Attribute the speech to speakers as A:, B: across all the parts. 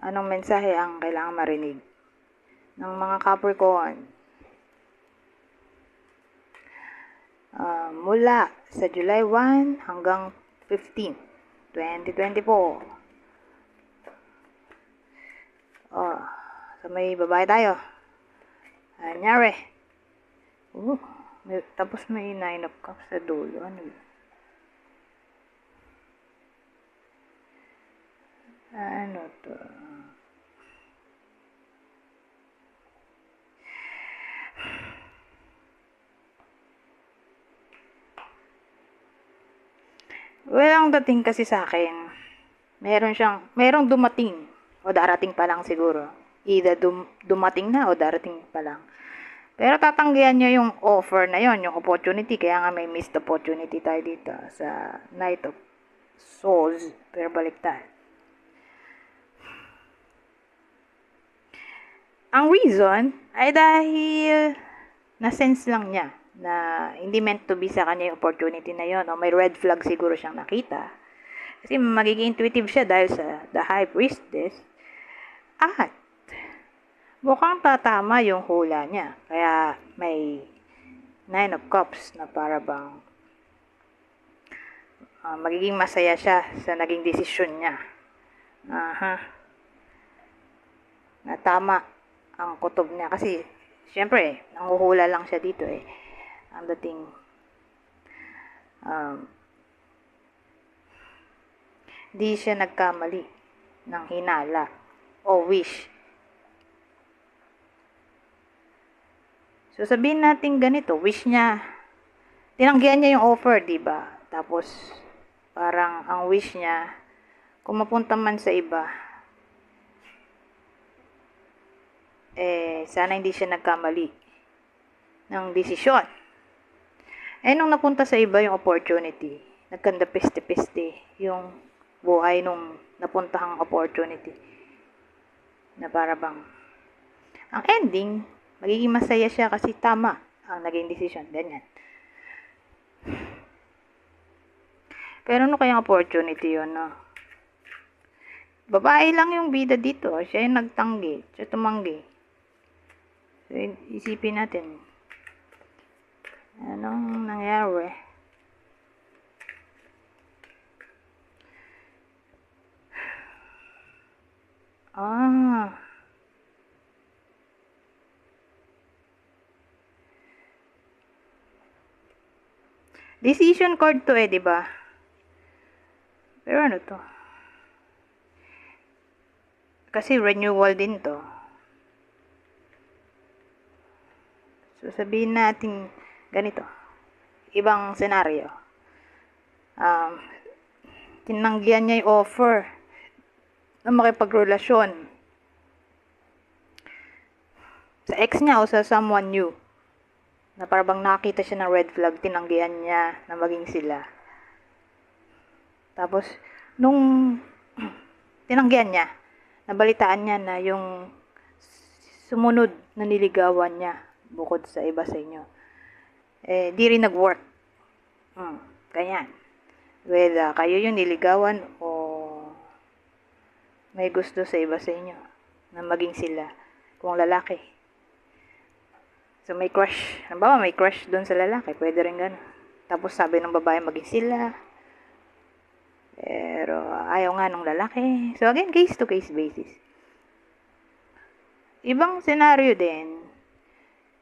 A: Anong mensahe ang kailangan marinig ng mga Capricorn? Mula sa July 1 hanggang 15, 2024. So may babae tayo. Anyari. Tapos may 9 of Cups sa dulo. Ano to? Well, ang dating kasi sa akin, merong dumating o darating pa lang siguro. Either dumating na o darating pa lang. Pero tatanggihan niya yung offer na yon, yung opportunity. Kaya nga may missed opportunity tayo dito sa Knight of Swords. Pero baliktad. Ang reason ay dahil na-sense lang niya na hindi meant to be sa kanya yung opportunity na yon, o may red flag siguro siyang nakita. Kasi magiging intuitive siya dahil sa The High Priestess. At mukhang tatama yung hula niya. Kaya may 9 of Cups na para bang magiging masaya siya sa naging desisyon niya. Na tama ang kutob niya. Kasi, syempre, nanguhula lang siya dito eh. Ang dating di siya nagkamali ng hinala o wish. So, sabihin natin ganito, wish niya, tinanggihan niya yung offer, diba? Tapos, parang ang wish niya, kung mapunta man sa iba, sana hindi siya nagkamali ng desisyon. Nung napunta sa iba yung opportunity, nagkanda peste-peste yung buhay nung napuntahang opportunity. Na para bang, ang ending, magiging masaya siya kasi tama ang naging decision. Ganyan. Pero ano kayang opportunity yun, no? Babae lang yung bida dito. Siya yung nagtanggi. Siya tumanggi. So, isipin natin. Anong nangyari? Decision card to diba? Pero ano to? Kasi renewal din to. So, sabihin natin ganito. Ibang senaryo. Tinanggihan niya yung offer na makipagrelasyon sa ex niya o sa someone new. Na parang nakita siya ng red flag, tinanggihan niya na maging sila. Tapos, nung tinanggihan niya, nabalitaan niya na yung sumunod na niligawan niya bukod sa iba sa inyo, di rin nag-work. Ganyan. Whether kayo yung niligawan o may gusto sa iba sa inyo na maging sila, kung lalaki. So, may crush. Halimbawa, may crush doon sa lalaki. Pwede rin gano'n. Tapos, sabi ng babae maging sila. Pero, ayaw nga nung lalaki. So, again, case-to-case basis. Ibang senaryo din,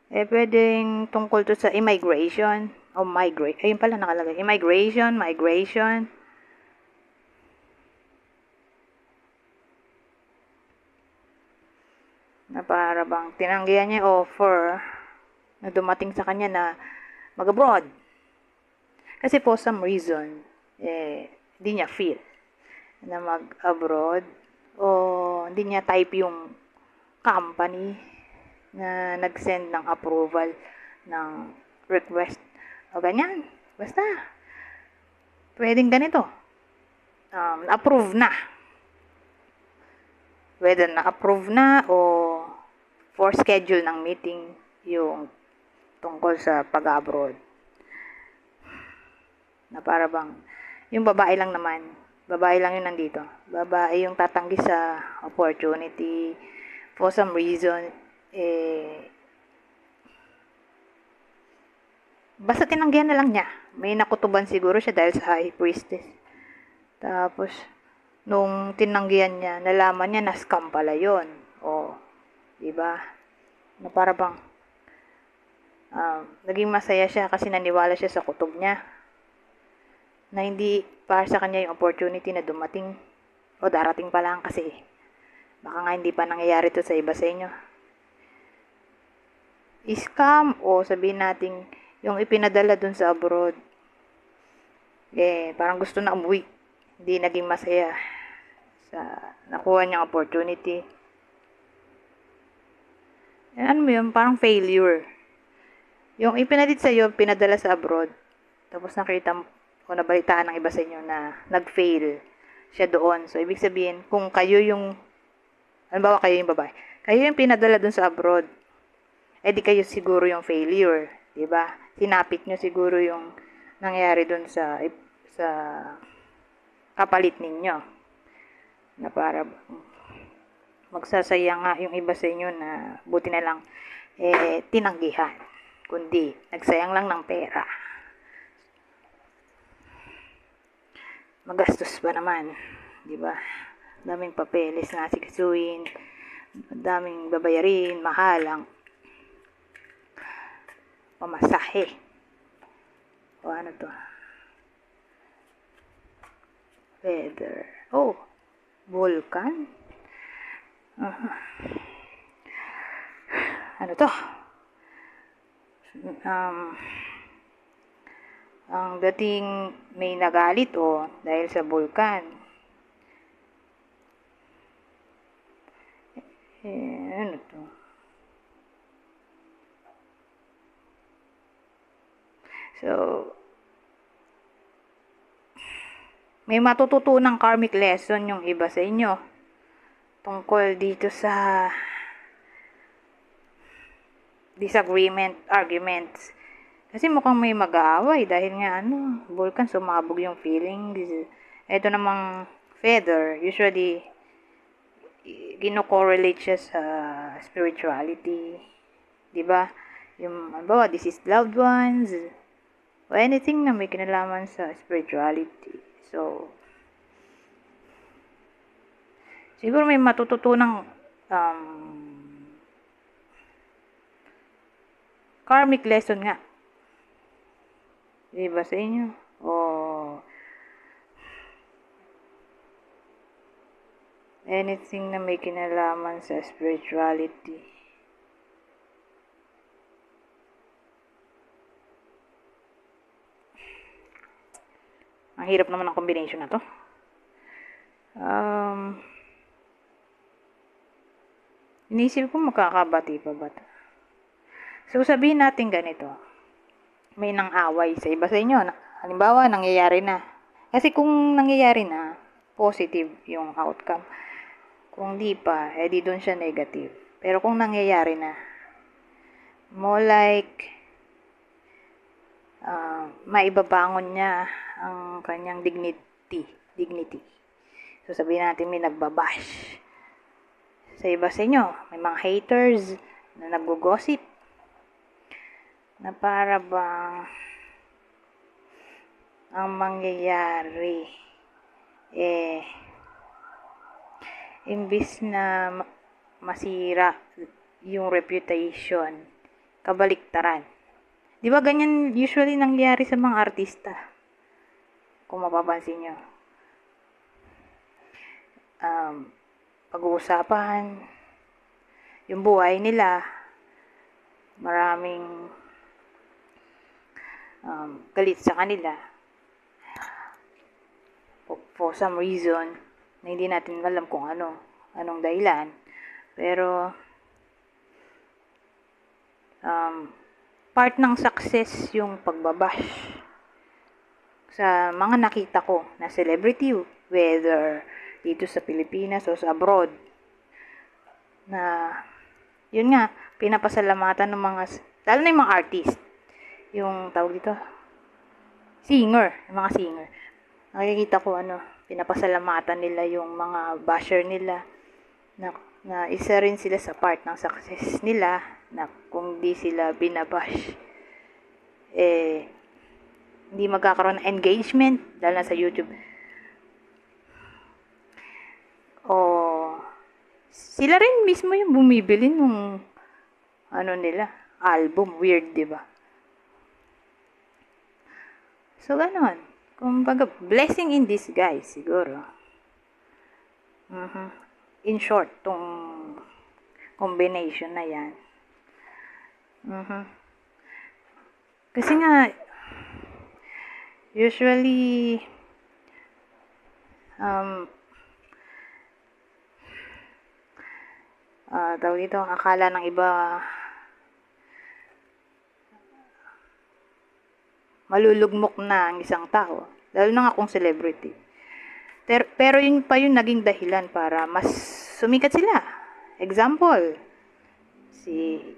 A: pwedeng tungkol to sa immigration. O migrate. Ayun pala nakalagay. Immigration, migration. Na para bang tinanggihan niya offer na dumating sa kanya na mag-abroad. Kasi for some reason, hindi niya feel na mag-abroad o hindi niya type yung company na nag-send ng approval ng request o ganyan. Basta, pwedeng ganito. Na-approve na. Whether na-approve na o for schedule ng meeting yung tungkol sa pag-abroad. Na para bang, yung babae lang naman, babae lang yun nandito. Babae yung tatanggi sa opportunity. For some reason, basta tinanggihan na lang niya. May nakutuban siguro siya dahil sa high priestess. Tapos, nung tinanggihan niya, nalaman niya na scam pala yun. O, diba? Na para bang, naging masaya siya kasi naniwala siya sa kutob niya. Na hindi para sa kanya yung opportunity na dumating o darating pa lang kasi baka nga hindi pa nangyayari to sa iba sa inyo. Scam o sabihin natin yung ipinadala dun sa abroad. Parang gusto na umuwi. Hindi naging masaya sa nakuha niyang opportunity. Ano mo yun? Parang failure. Yung ipinadit sa'yo, pinadala sa abroad. Tapos nakita mo o nabalitaan ng iba sa inyo na nag-fail siya doon. So, ibig sabihin, kung kayo yung, halimbawa kayo yung babae, kayo yung pinadala doon sa abroad, di kayo siguro yung failure. Diba? Sinapit nyo siguro yung nangyari doon sa kapalit ninyo. Na para magsasaya nga yung iba sa inyo na buti na lang tinanggihan. Kundi, nagsayang lang ng pera. Magastos pa naman, di ba? Daming papeles na sikasuin, daming babayarin, mahalang pamasahe. O ano to? Weather. Oh, vulkan. Ano to? Ang dating may nagalit dahil sa vulkan. Ano to? So, may matututunang karmic lesson yung iba sa inyo tungkol dito sa disagreement, arguments. Kasi mukhang may mag-aaway dahil nga vulkan sumabog yung feeling. Ito namang feather, usually gino-correlate siya sa spirituality. 'Di ba? Yung this is loved ones o anything na may kinalaman sa spirituality. So, siguro may matututunang karmic lesson nga. Diba sa inyo? Anything na may kinalaman sa spirituality. Ang hirap naman ng combination na to. Inisip ko makakabati pa ba to? So, sabihin natin ganito. May nang-away sa iba sa inyo. Halimbawa, nangyayari na. Kasi kung nangyayari na, positive yung outcome. Kung di pa, di doon siya negative. Pero kung nangyayari na, more like, maibabangon niya ang kanyang dignity. So, sabihin natin may nagbabash sa iba sa inyo. May mga haters na nag-gossip na para bang ang mangyayari imbis na masira yung reputation, kabaliktaran. Di ba ganyan usually nangyayari sa mga artista? Kung mapapansin nyo. Pag-uusapan yung buhay nila, maraming galit sa kanila for some reason na hindi natin alam kung anong dahilan, pero part ng success yung pagbabash sa mga nakita ko na celebrity, whether dito sa Pilipinas o sa abroad, na yun nga, pinapasalamatan ng lalo na yung mga artist, yung tawag dito, yung mga singer. Nakikita ko pinapasalamatan nila yung mga basher nila na isa rin sila sa part ng success nila, na kung di sila binabash, hindi magkakaroon ng engagement dahil na sa YouTube. O sila rin mismo yung bumibili nung nila, album. Weird, di ba? So, ganon. Kumbaga, blessing in disguise, siguro. In short, tong combination na yan. Kasi nga, usually, tawag dito, akala ng iba, malulugmok na ang isang tao, lalo na nga kung celebrity. Pero yun pa yung naging dahilan para mas sumikat sila. Example,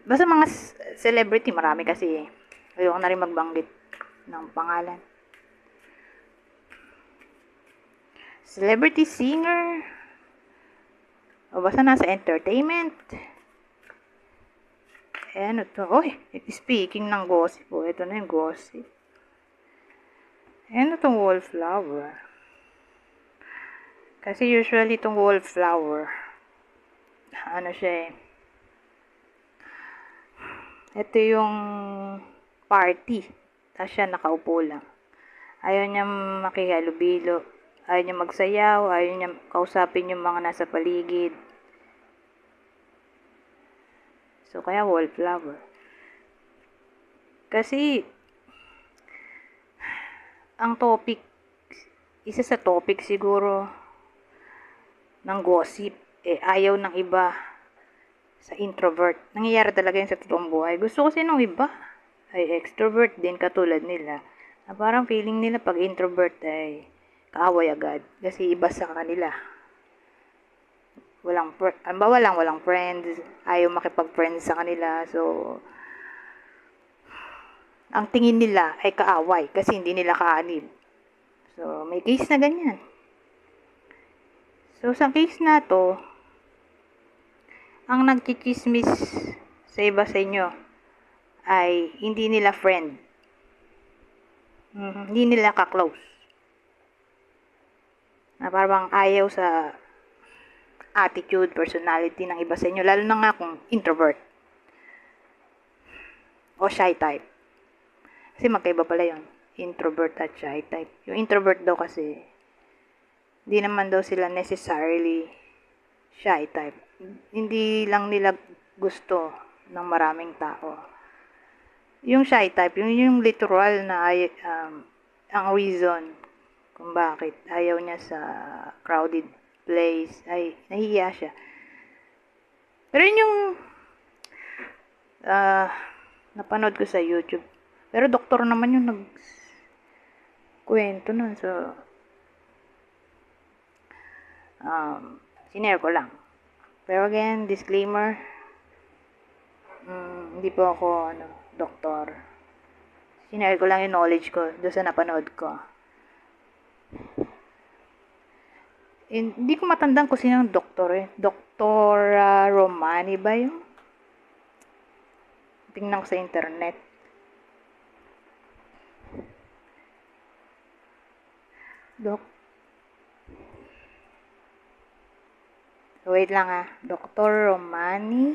A: basta mga celebrity, marami kasi, ayoko na rin magbanggit ng pangalan. Celebrity singer, o basta nasa entertainment. Ano to? Speaking ng gossip, ito na yung gossip. Ano tong wallflower? Kasi usually itong wallflower, siya ito yung party, tapos siya nakaupo lang. Ayaw niya makihalubilo, ayaw niya magsayaw, ayaw niya kausapin yung mga nasa paligid. So, kaya wallflower. Kasi, ang topic, isa sa topic siguro ng gossip, ayaw ng iba sa introvert. Nangyayari talaga yun sa totoong buhay. Gusto kasi nung iba ay extrovert din katulad nila. Na parang feeling nila pag introvert ay kaaway agad. Kasi iba sa kanila. Walang friends. Ayaw makipag-friends sa kanila. So, ang tingin nila ay kaaway kasi hindi nila kaanib. So, may case na ganyan. So, sa case na to, ang nagkikismis sa iba sa inyo ay hindi nila friend. Hindi nila ka-close. Na parang ayaw sa attitude, personality ng iba sa inyo, lalo na nga kung introvert o shy type. Kasi magkaiba pala yun, introvert at shy type. Yung introvert daw kasi, hindi naman daw sila necessarily shy type. Hindi lang nila gusto ng maraming tao. Yung shy type, yung literal na ang reason kung bakit ayaw niya sa crowded place ay nahihiya siya. Pero yun yung napanood ko sa YouTube. Pero doktor naman yung nagkwento nun. So, sinare ko lang. Pero again, disclaimer, hindi po ako doktor. Sinare ko lang yung knowledge ko doon sa napanood ko. Hindi ko matandaan kung sino yung doktor Dr. Romani ba yun? Tingnan ko sa internet. Wait lang Dr. Romani.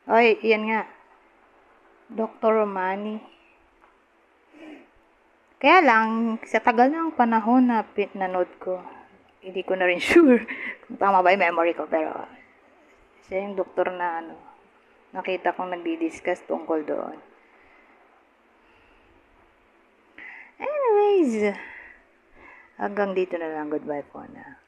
A: Oy, yan nga. Dr. Romani. Kaya lang, sa tagal ng panahon na pinanood ko, hindi ko na rin sure kung tama ba yung memory ko, pero siya yung doktor na nakita kong nagdi-discuss tungkol doon. Anyways, hanggang dito na lang. Goodbye po na.